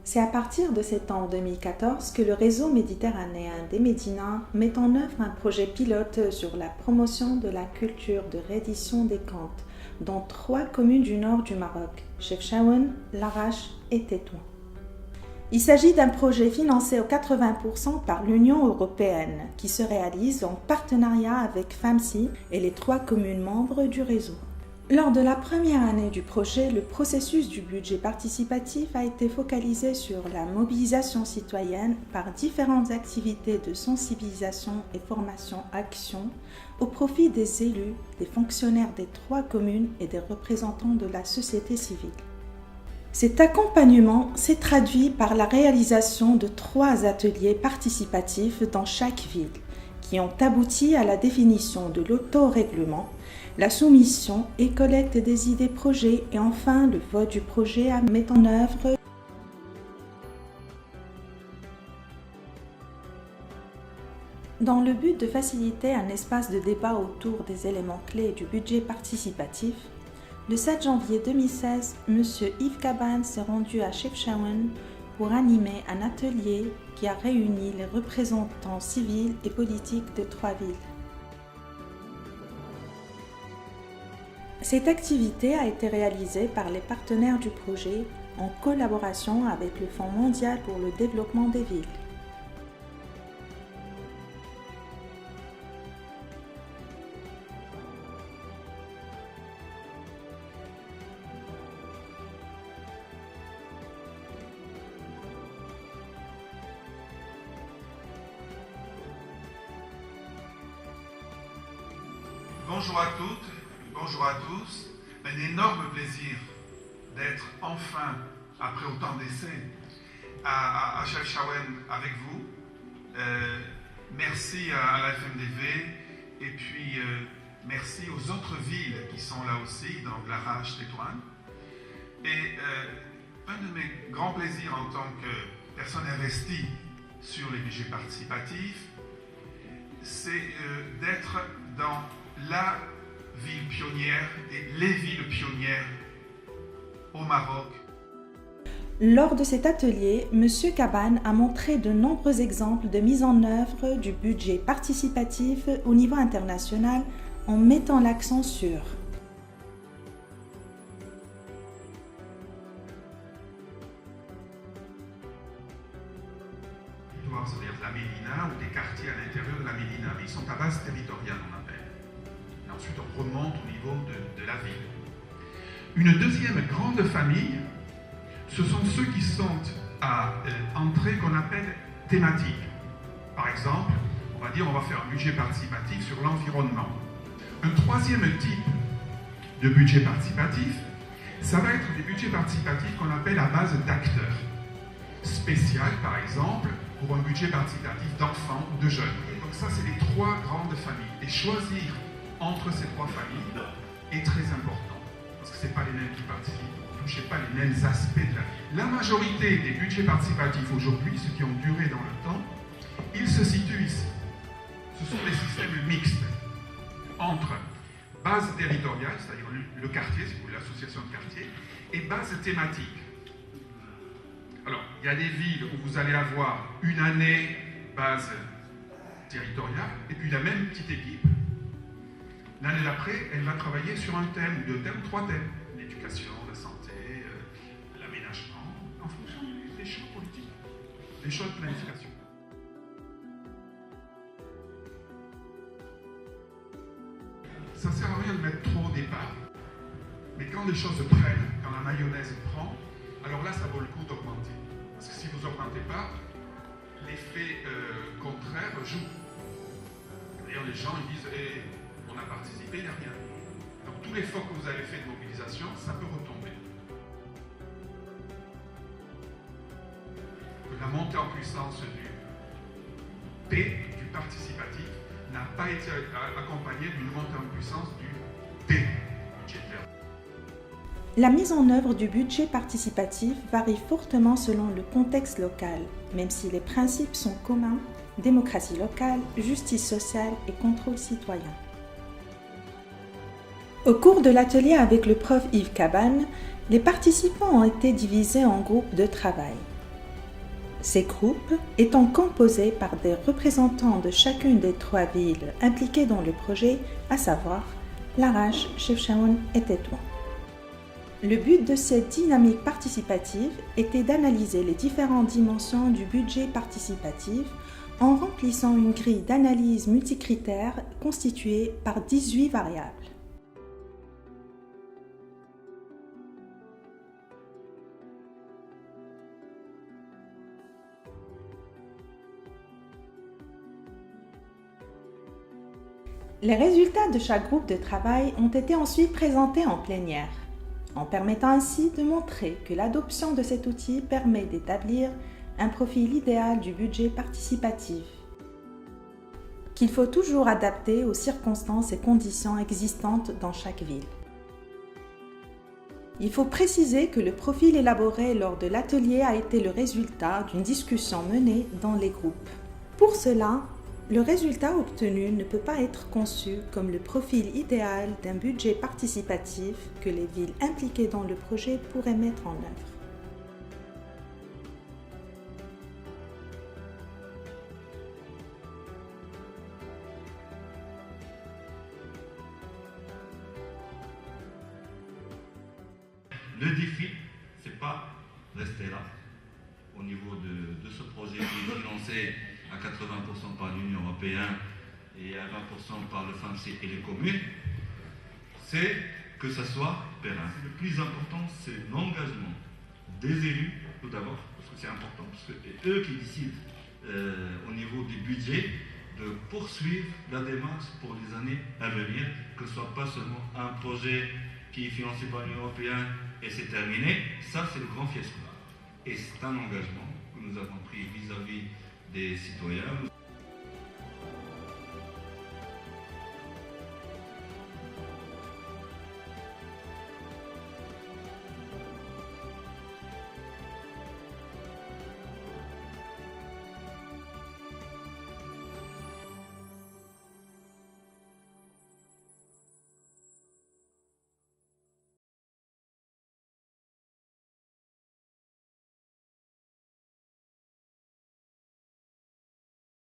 C'est à partir de septembre 2014 que le réseau méditerranéen des Médinas met en œuvre un projet pilote sur la promotion de la culture de reddition des contes dans 3 communes du nord du Maroc, Chefchaouen, Larache et Tétouan. Il s'agit d'un projet financé aux 80% par l'Union européenne qui se réalise en partenariat avec FAMSI et les 3 communes membres du réseau. Lors de la première année du projet, le processus du budget participatif a été focalisé sur la mobilisation citoyenne par différentes activités de sensibilisation et formation-action au profit des élus, des fonctionnaires des 3 communes et des représentants de la société civile. Cet accompagnement s'est traduit par la réalisation de 3 ateliers participatifs dans chaque ville, qui ont abouti à la définition de l'autorèglement, la soumission et collecte des idées projets et enfin le vote du projet à mettre en œuvre. Dans le but de faciliter un espace de débat autour des éléments clés du budget participatif, le 7 janvier 2016, M. Yves Cabane s'est rendu à Chefchaouen pour animer un atelier qui a réuni les représentants civils et politiques de 3 villes. Cette activité a été réalisée par les partenaires du projet en collaboration avec le Fonds mondial pour le développement des villes. Bonjour à toutes, bonjour à tous. Un énorme plaisir d'être enfin, après autant d'essais, à Chefchaouen avec vous. Merci à la FMDV et puis merci aux autres villes qui sont là aussi, donc Larache, Tétouan. Et un de mes grands plaisirs en tant que personne investie sur les budgets participatifs, c'est d'être dans la ville pionnière et les villes pionnières au Maroc. Lors de cet atelier, M. Cabane a montré de nombreux exemples de mise en œuvre du budget participatif au niveau international en mettant l'accent sur c'est-à-dire la Médina ou des quartiers à l'intérieur de la Médina, mais ils sont à base territoriale, on appelle. Et ensuite, on remonte au niveau de la ville. Une deuxième grande famille, ce sont ceux qui sont à entrée qu'on appelle thématique. Par exemple, on va dire on va faire un budget participatif sur l'environnement. Un troisième type de budget participatif, ça va être des budgets participatifs qu'on appelle à base d'acteurs. Spécial, par exemple, pour un budget participatif d'enfants ou de jeunes. Et donc ça, c'est les 3 grandes familles. Et choisir entre ces 3 familles est très important, parce que ce n'est pas les mêmes qui participent, vous ne touchez pas les mêmes aspects de la vie. La majorité des budgets participatifs aujourd'hui, ceux qui ont duré dans le temps, ils se situent ici. Ce sont des systèmes mixtes entre base territoriale, c'est-à-dire le quartier, si vous voulez, l'association de quartier, et base thématique. Alors, il y a des villes où vous allez avoir une année base territoriale et puis la même petite équipe. L'année d'après, elle va travailler sur un thème, 2 thèmes, 3 thèmes. L'éducation, la santé, l'aménagement, en fonction des choix politiques, des choix de planification. Ça ne sert à rien de mettre trop au départ, mais quand les choses prennent, quand la mayonnaise prend, alors là, ça vaut le coup d'augmenter. Parce que si vous n'augmentez pas, l'effet contraire joue. D'ailleurs, les gens ils disent hey, on a participé, il n'y a rien. Donc, tout l'effort que vous avez fait de mobilisation, ça peut retomber. La montée en puissance du P, du participatif, n'a pas été accompagnée d'une montée en puissance du P budgétaire. La mise en œuvre du budget participatif varie fortement selon le contexte local, même si les principes sont communs, démocratie locale, justice sociale et contrôle citoyen. Au cours de l'atelier avec le prof Yves Cabane, les participants ont été divisés en groupes de travail. Ces groupes étant composés par des représentants de chacune des 3 villes impliquées dans le projet, à savoir Larache, Chefchaouen et Tétouan. Le but de cette dynamique participative était d'analyser les différentes dimensions du budget participatif en remplissant une grille d'analyse multicritères constituée par 18 variables. Les résultats de chaque groupe de travail ont été ensuite présentés en plénière, en permettant ainsi de montrer que l'adoption de cet outil permet d'établir un profil idéal du budget participatif, qu'il faut toujours adapter aux circonstances et conditions existantes dans chaque ville. Il faut préciser que le profil élaboré lors de l'atelier a été le résultat d'une discussion menée dans les groupes. Pour cela, le résultat obtenu ne peut pas être conçu comme le profil idéal d'un budget participatif que les villes impliquées dans le projet pourraient mettre en œuvre. Le défi, c'est pas rester là. Au niveau de ce projet qui est financé à 80% par l'Union européenne et à 20% par le FAMSI et les communes, c'est que ça soit pérenne. Le plus important, c'est l'engagement des élus, tout d'abord, parce que c'est important, parce que c'est eux qui décident au niveau du budget de poursuivre la démarche pour les années à venir, que ce soit pas seulement un projet qui est financé par l'Union européenne et c'est terminé. Ça, c'est le grand fiasco. Et c'est un engagement que nous avons pris vis-à-vis des citoyens.